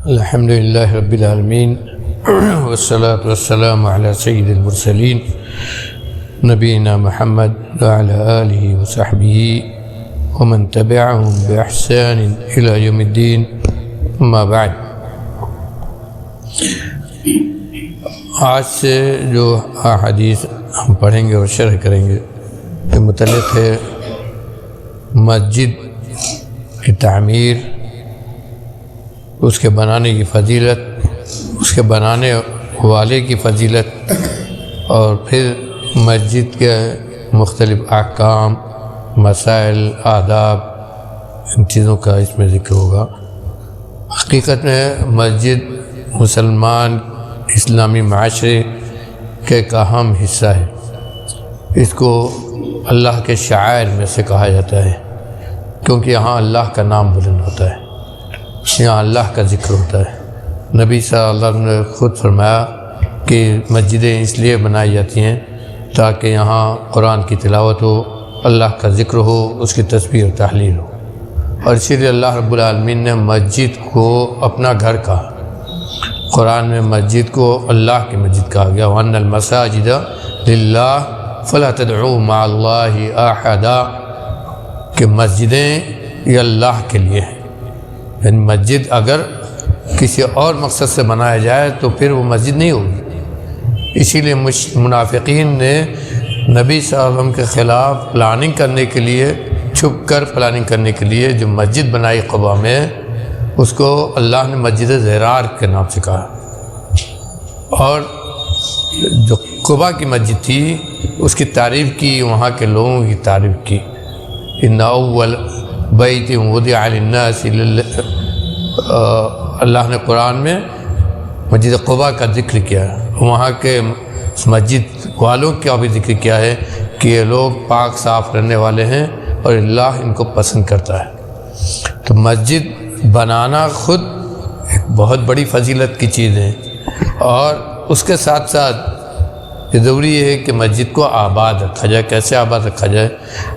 الحمد للہ رب العالمین والصلاة والسلام علی سید المرسلین نبینا محمد وعلی آلہ وصحبہ ومن تبعہم بإحسان الی یوم الدین اما بعد۔ آج سے جو احادیث ہم پڑھیں گے اور شرح کریں گے یہ متعلق ہے مسجد کی تعمیر، اس کے بنانے کی فضیلت، اس کے بنانے والے کی فضیلت، اور پھر مسجد کے مختلف احکام، مسائل، آداب، ان چیزوں کا اس میں ذکر ہوگا۔ حقیقت میں مسجد مسلمان اسلامی معاشرے کا ایک اہم حصہ ہے۔ اس کو اللہ کے شعائر میں سے کہا جاتا ہے، کیونکہ یہاں اللہ کا نام بلند ہوتا ہے، یہاں اللہ کا ذکر ہوتا ہے۔ نبی صلی اللہ علیہ وسلم نے خود فرمایا کہ مسجدیں اس لیے بنائی جاتی ہیں تاکہ یہاں قرآن کی تلاوت ہو، اللہ کا ذکر ہو، اس کی تسبیح و تحلیل ہو، اور اسی لیے اللہ رب العالمین نے مسجد کو اپنا گھر کہا۔ قرآن میں مسجد کو اللہ کی مسجد کہا گیا، وَأَنَّ الْمَسَاجِدَ لِلَّهِ فَلَا تَدْعُوا مَعَ اللَّهِ أَحَدًا، کہ مسجدیں یہ اللہ کے لیے ہیں۔ یعنی مسجد اگر کسی اور مقصد سے بنایا جائے تو پھر وہ مسجد نہیں ہوگی۔ اسی لیے منافقین نے نبی صلی اللہ علیہ وسلم کے خلاف پلاننگ کرنے کے لیے، چھپ کر پلاننگ کرنے کے لیے جو مسجد بنائی قباء میں، اس کو اللہ نے مسجد زرار کے نام سے کہا۔ اور جو قباء کی مسجد تھی اس کی تعریف کی، وہاں کے لوگوں کی تعریف کی۔ ان اول بیت وضع للناس، اللہ نے قرآن میں مسجد قباء کا ذکر کیا، وہاں کے مسجد والوں کا بھی ذکر کیا ہے کہ یہ لوگ پاک صاف رہنے والے ہیں اور اللہ ان کو پسند کرتا ہے۔ تو مسجد بنانا خود ایک بہت بڑی فضیلت کی چیز ہے، اور اس کے ساتھ ساتھ یہ ضروری ہے کہ مسجد کو آباد رکھا جائے۔ کیسے آباد رکھا جائے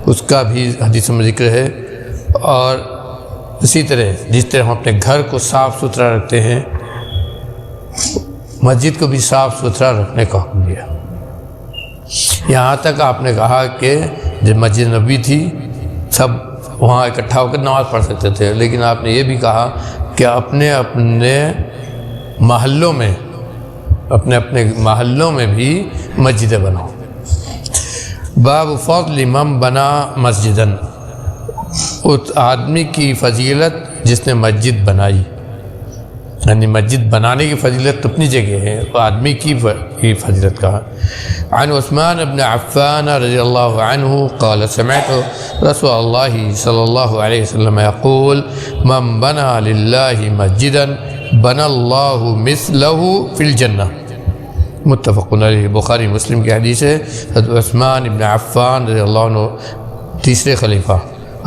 اس کا بھی حدیث میں ذکر ہے، اور اسی طرح جس طرح ہم اپنے گھر کو صاف ستھرا رکھتے ہیں، مسجد کو بھی صاف ستھرا رکھنے کا حکم دیا۔ یہاں تک آپ نے کہا کہ جب مسجد نبوی تھی سب وہاں اکٹھا ہو کر نماز پڑھ سکتے تھے، لیکن آپ نے یہ بھی کہا کہ اپنے اپنے محلوں میں بھی مسجدیں بناؤ۔ باب فضل من بنا مسجداً، اس آدمی کی فضیلت جس نے مسجد بنائی، یعنی مسجد بنانے کی فضیلت اپنی جگہ ہے، وہ آدمی کی فضیلت کہا۔ عن عثمان بن عفان رضی اللہ عنہ قال سمعت رسول اللہ صلی اللہ علیہ وسلم يقول من بنا للہ مسجدا بنا اللہ مثلہ فی الجنہ، متفق علیہ، بخاری مسلم کی حدیث ہے۔ حضرت عثمان بن عفان رضی اللہ عنہ تیسرے خلیفہ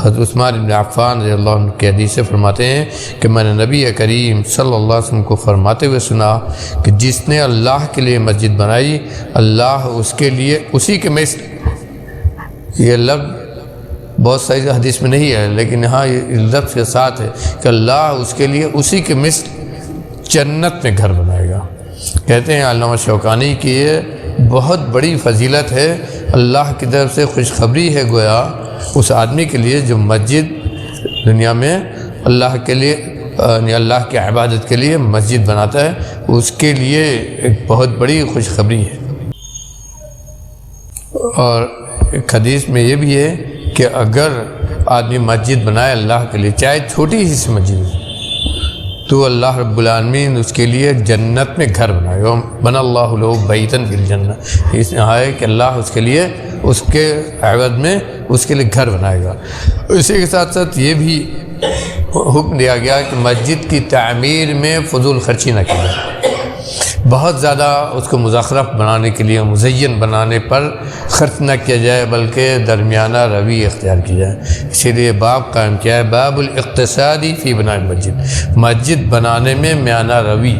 حضرت عثمان بن عفان رضی اللہ عنہ کی حدیث سے فرماتے ہیں کہ میں نے نبی کریم صلی اللہ علیہ وسلم کو فرماتے ہوئے سنا کہ جس نے اللہ کے لیے مسجد بنائی، اللہ اس کے لیے اسی کے مثل، یہ لفظ بہت صحیح حدیث میں نہیں ہے لیکن یہاں یہ لفظ کے ساتھ ہے کہ اللہ اس کے لیے اسی کے مثل جنت میں گھر بنائے گا۔ کہتے ہیں علامہ شوکانی کی یہ بہت بڑی فضیلت ہے، اللہ کی طرف سے خوشخبری ہے گویا اس آدمی کے لیے جو مسجد دنیا میں اللہ کے لیے، یعنی اللہ کی عبادت کے لیے مسجد بناتا ہے، اس کے لیے ایک بہت بڑی خوشخبری ہے۔ اور ایک حدیث میں یہ بھی ہے کہ اگر آدمی مسجد بنائے اللہ کے لیے، چاہے چھوٹی ہی سی مسجد ہے، تو اللہ رب العالمین اس کے لیے جنت میں گھر بنائے گا۔ بنا اللہ لہ بیتا فی الجنہ، اس میں ہے کہ اللہ اس کے لیے اس کے عوض میں اس کے لیے گھر بنائے گا۔ اسی کے ساتھ ساتھ یہ بھی حکم دیا گیا کہ مسجد کی تعمیر میں فضول خرچی نہ کی جائے، بہت زیادہ اس کو مزخرف بنانے کے لیے، مزین بنانے پر خرچ نہ کیا جائے، بلکہ درمیانہ روی اختیار کی جائے۔ اسی لیے باب قائم کیا ہے، باب الاقتصادی فی بناء المسجد، مسجد بنانے میں میانہ روی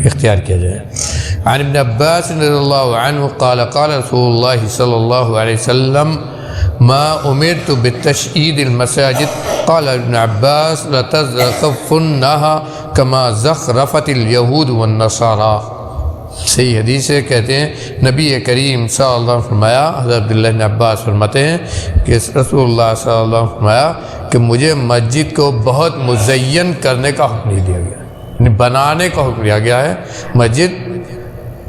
اختیار کیا جائے۔ عن ابن عباس رضی اللہ عنہ قال قال رسول اللہ صلی اللہ علیہ وسلم ما امرت بتشييد المساجد قال ابن عباس لتزخرفنها كما زخرفت اليهود والنصارى. صحیح حدیث ہے، کہتے ہیں نبی کریم صلی اللہ علیہ وسلم فرمایا، حضرت عبداللہ بن عباس فرماتے ہیں کہ رسول اللہ صلی اللہ علیہ وسلم فرمایا کہ مجھے مسجد کو بہت مزین کرنے کا حکم نہیں دیا گیا، یعنی بنانے کا حکم دیا گیا ہے. مسجد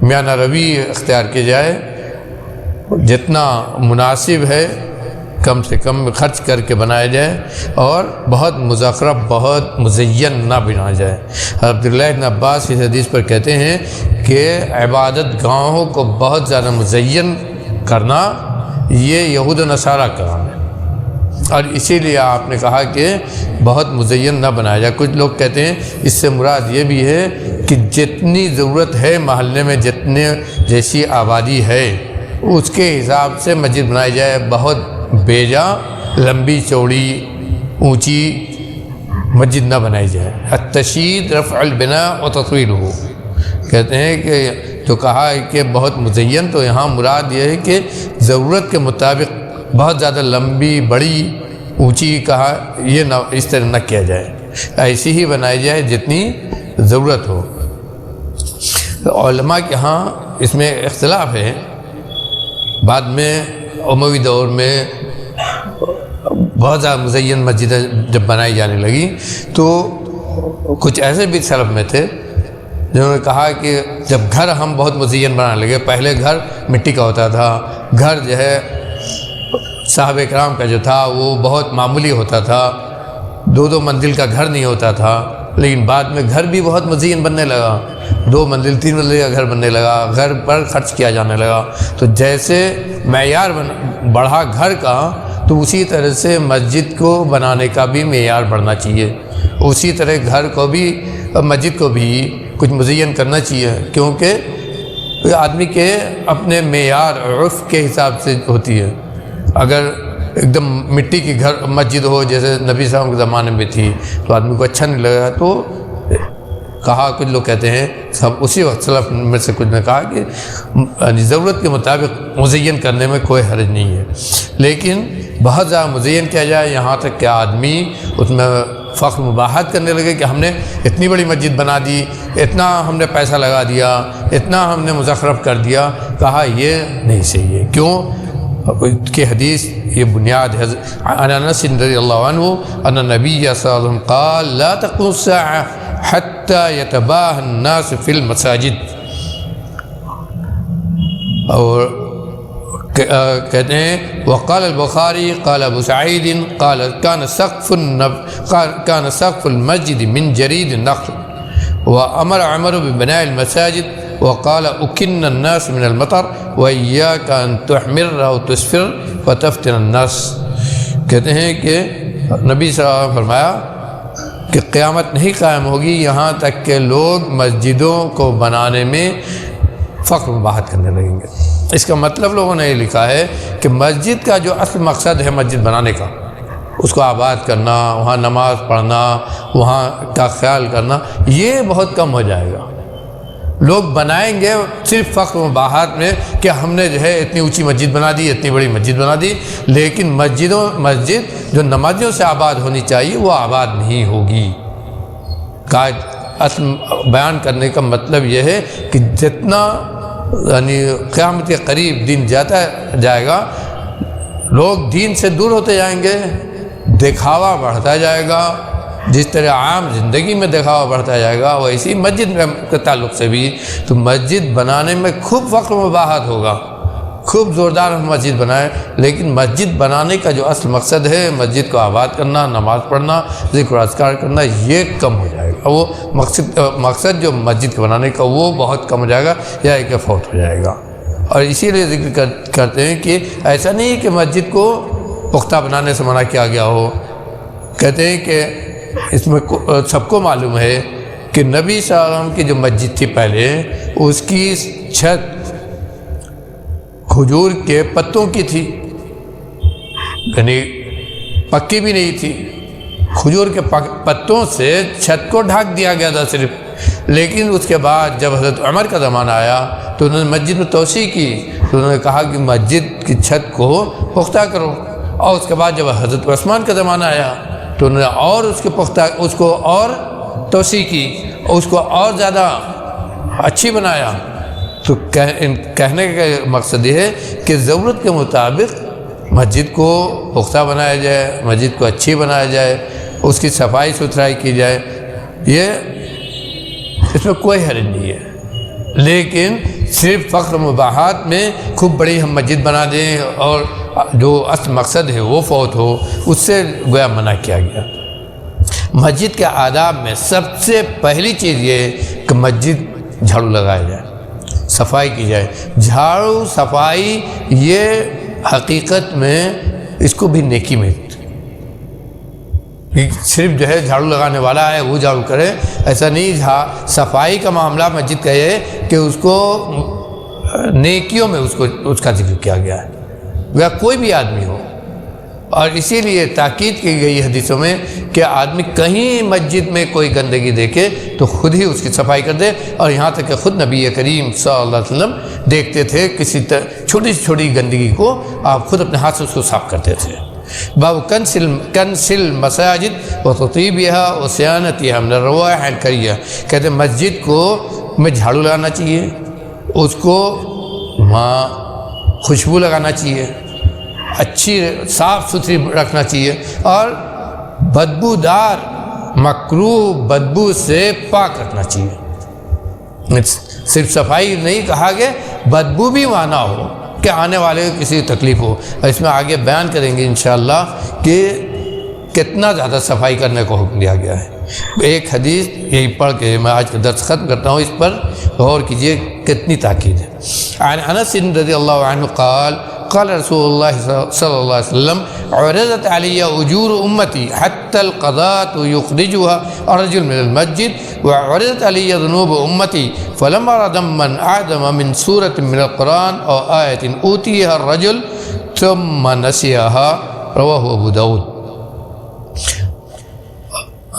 میانہ روی اختیار کی جائے، جتنا مناسب ہے کم سے کم خرچ کر کے بنایا جائے، اور بہت مزخرف بہت مزین نہ بنایا جائے. عبداللہ بن عباس اس حدیث پر کہتے ہیں کہ عبادت گاہوں کو بہت زیادہ مزین کرنا یہ یہود و نصارہ کا کام ہے، اور اسی لیے آپ نے کہا کہ بہت مزین نہ بنایا جائے. کچھ لوگ کہتے ہیں اس سے مراد یہ بھی ہے کہ جتنی ضرورت ہے محلے میں، جتنے جیسی آبادی ہے اس کے حساب سے مسجد بنائی جائے، بہت بیجا لمبی چوڑی اونچی مسجد نہ بنائی جائے. التشیید رفع البناء و تطویلہ، کہتے ہیں کہ جو کہا ہے کہ بہت مزین، تو یہاں مراد یہ ہے کہ ضرورت کے مطابق بہت زیادہ لمبی بڑی اونچی کہا یہ نہ، اس طرح نہ کیا جائے، ایسی ہی بنائی جائے جتنی ضرورت ہو. علماء کے ہاں اس میں اختلاف ہے. بعد میں اموی دور میں بہت زیادہ مزین مسجدیں جب بنائی جانے لگی تو کچھ ایسے بھی سلف میں تھے جنہوں نے کہا کہ جب گھر ہم بہت مزین بنانے لگے، پہلے گھر مٹی کا ہوتا تھا، گھر جو ہے صحابہ کرام کا جو تھا وہ بہت معمولی ہوتا تھا، 2 منزل کا گھر نہیں ہوتا تھا، لیکن بعد میں گھر بھی بہت مزین بننے لگا، 2 منزل 3 منزل کا گھر بننے لگا، گھر پر خرچ کیا جانے لگا. تو جیسے معیار بڑھا گھر کا، تو اسی طرح سے مسجد کو بنانے کا بھی معیار بڑھنا چاہیے. اسی طرح گھر کو بھی، مسجد کو بھی کچھ مزین کرنا چاہیے، کیونکہ آدمی کے اپنے معیار عرف کے حساب سے ہوتی ہے. اگر ایک دم مٹی کی گھر مسجد ہو جیسے نبی صاحب کے زمانے میں تھی تو آدمی کو اچھا نہیں لگا، تو کہا کچھ لوگ کہتے ہیں سب اسی وقت سلف میں سے کچھ نے کہا کہ ضرورت کے مطابق مزین کرنے میں کوئی حرج نہیں ہے، لیکن بہت زیادہ مزین کیا جائے یہاں تک کہ آدمی اس میں فخر مباحت کرنے لگے کہ ہم نے اتنی بڑی مسجد بنا دی، اتنا ہم نے پیسہ لگا دیا، اتنا ہم نے مزخرف کر دیا. کہا یہ نہیں صحیح ہے. کیوں کہ حدیث یہ بنیاد ہے. عن انس رضی اللہ عنہ ان النبی صلی اللہ علیہ وسلم قال لا تقوم الساعة حتى يتباهى الناس في المساجد. اور کہتے ہیں وقال البخاری قال ابو سعید قال كان سقف المسجد من جريد النخل وامر عمر ببناء المساجد وقال اكن الناس من المطر واياك ان تحمر او تسفر فتفتن الناس. کہتے ہیں کہ نبی صلی اللہ علیہ وسلم فرمایا کہ قیامت نہیں قائم ہوگی یہاں تک کہ لوگ مسجدوں کو بنانے میں فخر مباحت کرنے لگیں گے. اس کا مطلب لوگوں نے یہ لکھا ہے کہ مسجد کا جو اصل مقصد ہے مسجد بنانے کا، اس کو آباد کرنا، وہاں نماز پڑھنا، وہاں کا خیال کرنا، یہ بہت کم ہو جائے گا. لوگ بنائیں گے صرف فخر مباحت میں کہ ہم نے جو ہے اتنی اونچی مسجد بنا دی، اتنی بڑی مسجد بنا دی، لیکن مسجد جو نمازیوں سے آباد ہونی چاہیے وہ آباد نہیں ہوگی. اصل بیان کرنے کا مطلب یہ ہے کہ جتنا یعنی قیامت کے قریب دین جاتا جائے گا، لوگ دین سے دور ہوتے جائیں گے، دکھاوا بڑھتا جائے گا. جس طرح عام زندگی میں دکھاوا بڑھتا جائے گا ویسے مسجد کے تعلق سے بھی. تو مسجد بنانے میں خوب فخر مباحت ہوگا، خوب زوردار ہم مسجد بنائیں، لیکن مسجد بنانے کا جو اصل مقصد ہے مسجد کو آباد کرنا، نماز پڑھنا، ذکر و اذکار کرنا، یہ کم ہو جائے گا. وہ مقصد جو مسجد کے بنانے کا وہ بہت کم ہو جائے گا یا ایک فوت ہو جائے گا. اور اسی لیے ذکر کرتے ہیں کہ ایسا نہیں کہ مسجد کو پختہ بنانے سے منع کیا گیا ہو. کہتے ہیں کہ اس میں سب کو معلوم ہے کہ نبی صلی اللہ علیہ وسلم کی جو مسجد تھی پہلے، اس کی چھت کھجور کے پتوں کی تھی، یعنی پکی بھی نہیں تھی. کھجور کے پتوں سے چھت کو ڈھک دیا گیا تھا صرف. لیکن اس کے بعد جب حضرت عمر کا زمانہ آیا تو تو انہوں نے مسجد میں توسیع کی، تو انہوں نے کہا کہ مسجد کی چھت کو پختہ کرو، اور اس کے بعد جب حضرت عثمان کا زمانہ آیا تو انہوں نے اور اس کو اور توسیع کی، اس کو اور زیادہ اچھی بنایا۔ تو کہنے کا مقصد یہ ہے کہ ضرورت کے مطابق مسجد کو پختہ بنایا جائے، مسجد کو اچھی بنایا جائے، اس کی صفائی ستھرائی کی جائے، یہ اس میں کوئی حرج نہیں ہے۔ لیکن صرف فخر مباحات میں خوب بڑی ہم مسجد بنا دیں اور جو اصل مقصد ہے وہ فوت ہو، اس سے گویا منع کیا گیا۔ مسجد کے آداب میں سب سے پہلی چیز یہ ہے کہ مسجد جھاڑو لگایا جائے، صفائی کی جائے۔ جھاڑو صفائی یہ حقیقت میں اس کو بھی نیکی میں، صرف جو ہے جھاڑو لگانے والا ہے وہ جھاڑو کرے، ایسا نہیں۔ صفائی کا معاملہ مسجد کا یہ ہے کہ اس کو نیکیوں میں اس کا ذکر کیا گیا ہے، وہ کوئی بھی آدمی ہو۔ اور اسی لیے تاکید کی گئی حدیثوں میں کہ آدمی کہیں مسجد میں کوئی گندگی دیکھے تو خود ہی اس کی صفائی کر دے، اور یہاں تک کہ خود نبی کریم صلی اللہ علیہ وسلم دیکھتے تھے کسی چھوٹی سے چھوٹی گندگی کو آپ خود اپنے ہاتھ سے اس کو صاف کرتے تھے۔ باب کنسل مساجد و تطیبها و صیانتها من الروائح الکریہ، کہتے ہیں مسجد کو میں جھاڑو لگانا چاہیے، اس کو وہاں خوشبو لگانا چاہیے، اچھی صاف ستھری رکھنا چاہیے، اور بدبودار مکروہ بدبو سے پاک رکھنا چاہیے۔ صرف صفائی نہیں کہا کہ بدبو بھی وہاں نہ ہو کہ آنے والے کو کسی تکلیف ہو۔ اور اس میں آگے بیان کریں گے انشاءاللہ کہ کتنا زیادہ صفائی کرنے کو حکم دیا گیا ہے۔ ایک حدیث یہی پڑھ کے میں آج کا درس ختم کرتا ہوں، اس پر غور کیجئے کتنی تاکید ہے۔ عن انس رضی اللہ عنہ قال قال رسول اللہ صلی اللہ علیہ وسلم عرضت علی اجور امتی حتی القضاة یخرجها الرجل من المسجد وعرضت علی ذنوب امتی فلما ردم من اعظم من سورة من القرآن او آیت اوتیها الرجل ثم نسیها رواہ ابو داود۔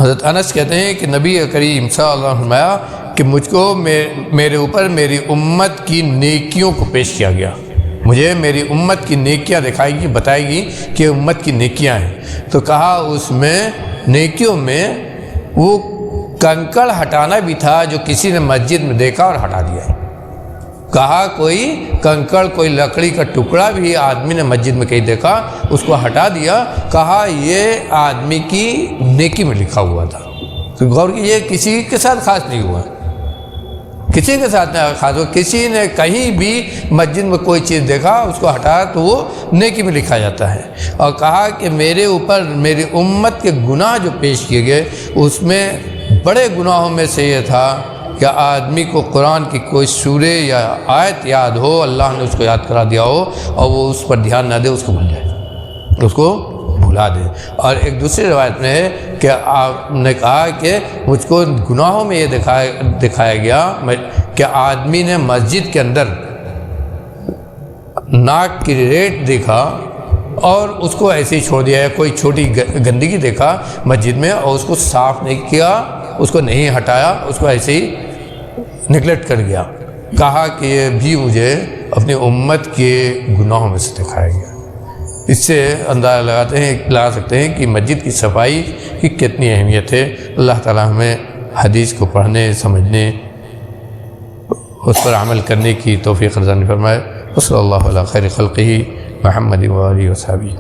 حضرت انس کہتے ہیں کہ نبی کریم صلی اللہ علیہ وسلم فرمایا کہ مجھ کو میرے اوپر میری امت کی نیکیوں کو پیش کیا گیا، مجھے میری امت کی نیکیاں دکھائے گی، بتائے گی کہ امت کی نیکیاں ہیں۔ تو کہا اس میں نیکیوں میں وہ کنکڑ ہٹانا بھی تھا جو کسی نے مسجد میں دیکھا اور ہٹا دیا۔ کہا کوئی کنکڑ کوئی لکڑی کا ٹکڑا بھی آدمی نے مسجد میں کہیں دیکھا، اس کو ہٹا دیا، کہا یہ آدمی کی نیکی میں لکھا ہوا تھا۔ تو غور کی یہ کسی کے ساتھ خاص نہیں ہوا، کسی کے ساتھ نہیں خاص ہوا، کسی نے کہیں بھی مسجد میں کوئی چیز دیکھا اس کو ہٹایا تو وہ نیکی میں لکھا جاتا ہے۔ اور کہا کہ میرے اوپر میری امت کے گناہ جو پیش کیے گئے اس میں بڑے گناہوں میں سے یہ تھا کہ آدمی کو قرآن کی کوئی سورہ یا آیت یاد ہو، اللہ نے اس کو یاد کرا دیا ہو اور وہ اس پر دھیان نہ دے، اس کو بھول جائے، اس کو بھلا دے۔ اور ایک دوسری روایت میں ہے کہ آپ نے کہا کہ مجھ کو گناہوں میں یہ دکھایا گیا کہ آدمی نے مسجد کے اندر ناک کی ریٹ دیکھا اور اس کو ایسے ہی چھوڑ دیا ہے، کوئی چھوٹی گندگی دیکھا مسجد میں اور اس کو صاف نہیں کیا، اس کو نہیں ہٹایا، اس کو ایسے ہی نگلیکٹ کر گیا۔ کہا کہ یہ بھی مجھے اپنی امت کے گناہوں میں سے دکھایا گیا۔ اس سے اندازہ لگا سکتے ہیں کہ مسجد کی صفائی کی کتنی اہمیت ہے۔ اللہ تعالیٰ ہمیں حدیث کو پڑھنے، سمجھنے، اس پر عمل کرنے کی توفیق عطا فرمائے۔ صلی اللہ علیہ خیر خلقہ محمد و آلہ و صحبہ۔